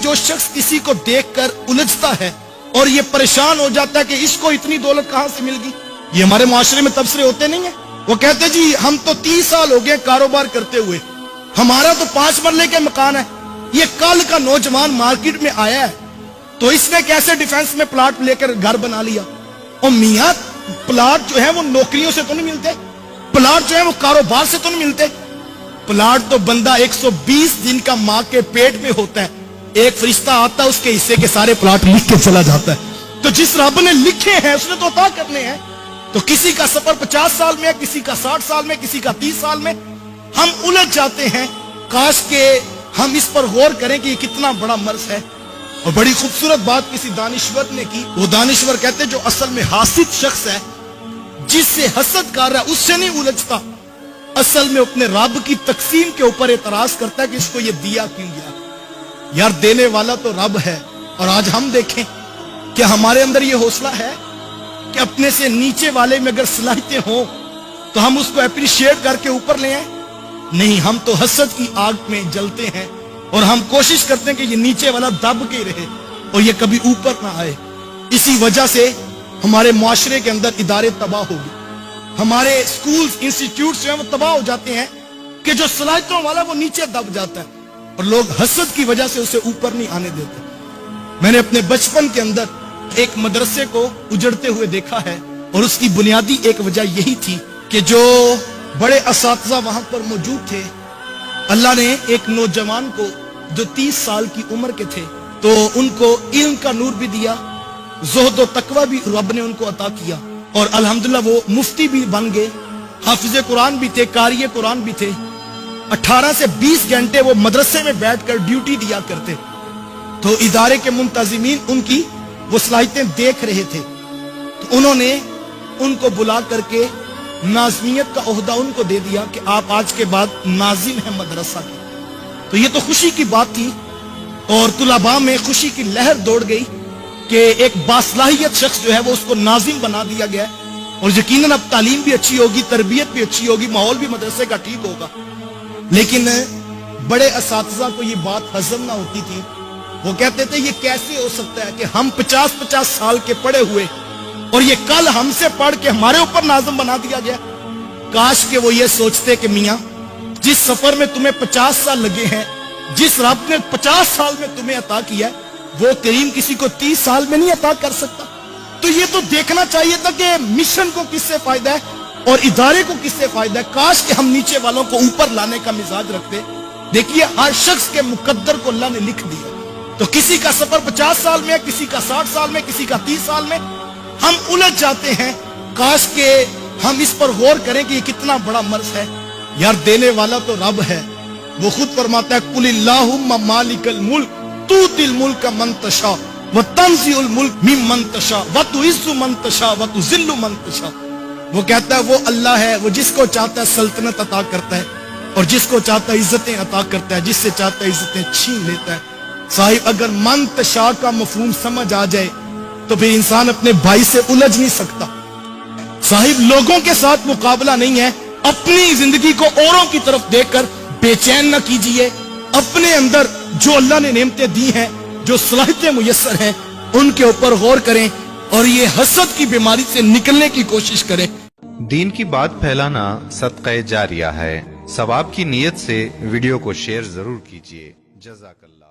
जो शख्स किसी को देखकर उलझता है और ये परेशान हो जाता है कि इसको इतनी दौलत कहां से मिल गई, ये हमारे मुआशरे में तबसरे होते नहीं है। वो कहते जी हम तो 30 साल हो गए कारोबार करते हुए, हमारा तो 5 मरले के मकान है, ये कल का नौजवान मार्केट में आया है तो इसने कैसे डिफेंस में प्लाट लेकर घर बना लिया। और मियां प्लाट जो है वो नौकरियों से तो नहीं मिलते, प्लाट जो है वो कारोबार से तो नहीं मिलते, प्लाट तो बंदा 120 दिन का मां के पेट में होता है, एक फरिश्ता आता है उसके हिस्से के सारे प्लाट लिख के चला जाता है। तो जिस रब ने लिखे हैं उसने तो अता करने हैं। तो किसी का सफर 50 साल में है, किसी का 60 साल में, किसी का 30 साल में, हम उलझ जाते हैं। काश के हम इस पर गौर करें कि ये कितना बड़ा मर्ज है। और बड़ी खूबसूरत बात किसी दानिश्वर ने की। वो दानिश्वर कहते हैं जो असल में हासिद शख्स है, जिससे हसद कर रहा है उससे नहीं उलझता, असल में अपने रब की तकसीम के ऊपर एतराज करता है कि इसको ये दिया क्यों गया। यार देने वाला तो रब है। और आज हम देखें कि हमारे अंदर ये हौसला है कि अपने से नीचे वाले में अगर सलाहियतें हो तो हम उसको अप्रिशिएट करके ऊपर ले आए। नहीं, हम तो हसद की आग में जलते हैं और हम कोशिश करते हैं कि ये नीचे वाला दब के रहे और ये कभी ऊपर ना आए। इसी वजह से हमारे मुआशरे के अंदर इदारे तबाह हो गए, हमारे स्कूल्स इंस्टीट्यूट्स जो है वो तबाह हो जाते हैं कि जो सलाहियतों वाला वो नीचे दब जाता है और लोग हसद की वजह से उसे ऊपर नहीं आने देते। मैंने अपने बचपन के अंदर एक मदरसे को उजड़ते हुए देखा है और उसकी बुनियादी एक वजह यही थी कि जो बड़े असातिज़ा वहां पर मौजूद थे, अल्लाह ने एक नौजवान को जो 30 साल की उम्र के थे तो उनको इल्म का नूर भी दिया, ज़ुहद और तकवा भी रब ने उनको अता किया और अल्हम्दुलिल्लाह वो मुफ्ती भी बन गए, हाफिज़े कुरान भी थे, कारी कुरान भी थे। 18 से 20 घंटे वो मदरसे में बैठकर ड्यूटी दिया करते। तो इदारे के मुंतजिमीन उनकी वो सलाहियतें देख रहे थे तो उन्होंने उनको बुला करके नाज़मियत का ओहदा उनको दे दिया कि आप आज के बाद नाजिम हैं मदरसा के। तो ये तो खुशी की बात थी और तुलबा में खुशी की लहर दौड़ गई कि एक बासलाहियत शख्स जो है वो उसको नाजिम बना दिया गया और यकीनन अब तालीम भी अच्छी होगी, तरबियत भी अच्छी होगी, माहौल भी मदरसे का ठीक होगा। लेकिन बड़े असातिज़ा को ये बात हजम ना होती थी। वो कहते थे ये कैसे हो सकता है कि हम 50-50 साल के पढ़े हुए और ये कल हमसे पढ़ के हमारे ऊपर नाज़िम बना दिया गया। काश के वो ये सोचते कि मियां जिस सफर में तुम्हें 50 साल लगे हैं, जिस रब ने 50 साल में तुम्हें अता किया है, वो करीम किसी को 30 साल में नहीं अता कर सकता। तो ये तो देखना चाहिए था कि मिशन को किससे फायदा है और इदारे को किससे फायदा है। काश कि हम नीचे वालों को ऊपर लाने का मिजाज रखते। देखिए हर शख्स के मुकद्दर को अल्लाह ने लिख दिया। तो किसी का सफर 50 साल में, किसी का 60 साल में, किसी का 30 साल में, हम उलझ जाते हैं। काश के हम इस पर गौर करें कि ये कितना बड़ा मर्ज है। यार देने वाला तो रब है। वो खुद फरमाता है कुलिल्लाहुम्मा मालिकल मुल्क तूतिल मुल्क मन तशा व तंज़िउल मुल्क मिम्मन तशा व तुइज़्ज़ु मन तशा व तुज़िल्लु मन तशा। वो कहता है वो अल्लाह है, वो जिसको चाहता है सल्तनत अता करता है और जिसको चाहता है इज्जतें अता करता है, जिससे चाहता है इज्जतें छीन लेता है। साहिब अगर मन तशा का मफहूम समझ आ जाए तो फिर इंसान अपने भाई से उलझ नहीं सकता। साहिब लोगों के साथ मुकाबला नहीं है, अपनी जिंदगी को औरों की तरफ देखकर बेचैन न कीजिए। अपने अंदर जो अल्लाह ने नेमतें दी हैं, जो सलाहियतें मुयस्सर हैं, उनके ऊपर गौर करें और ये हसद की बीमारी से निकलने की कोशिश करें। दीन की बात फैलाना सदक़े जारिया है। सवाब की नीयत से वीडियो को शेयर जरूर कीजिए। जज़ाकल्लाह।